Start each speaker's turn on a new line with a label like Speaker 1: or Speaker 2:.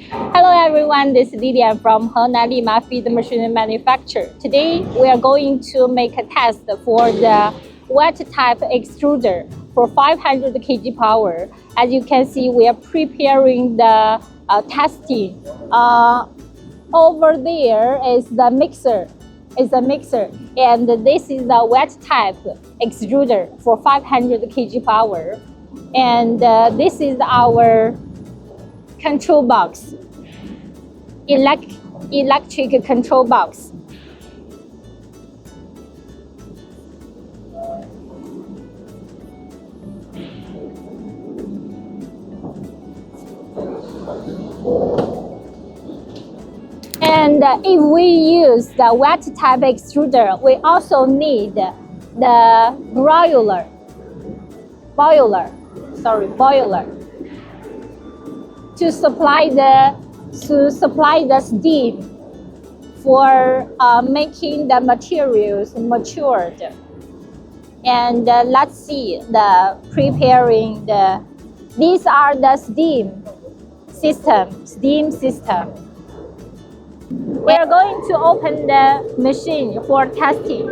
Speaker 1: Hello everyone, this is Lydia from Lima feed machine manufacturer. Today we are going to make a test for the wet type extruder for 500 kg power. As you can see, we are preparing the testing. Over there is the mixer. And this is the wet type extruder for 500 kg power. And this is our control box, electric control box. And if we use the wet type extruder, we also need the boiler to supply the steam for making the materials matured. And let's see preparing these are the steam system. We are going to open the machine for testing.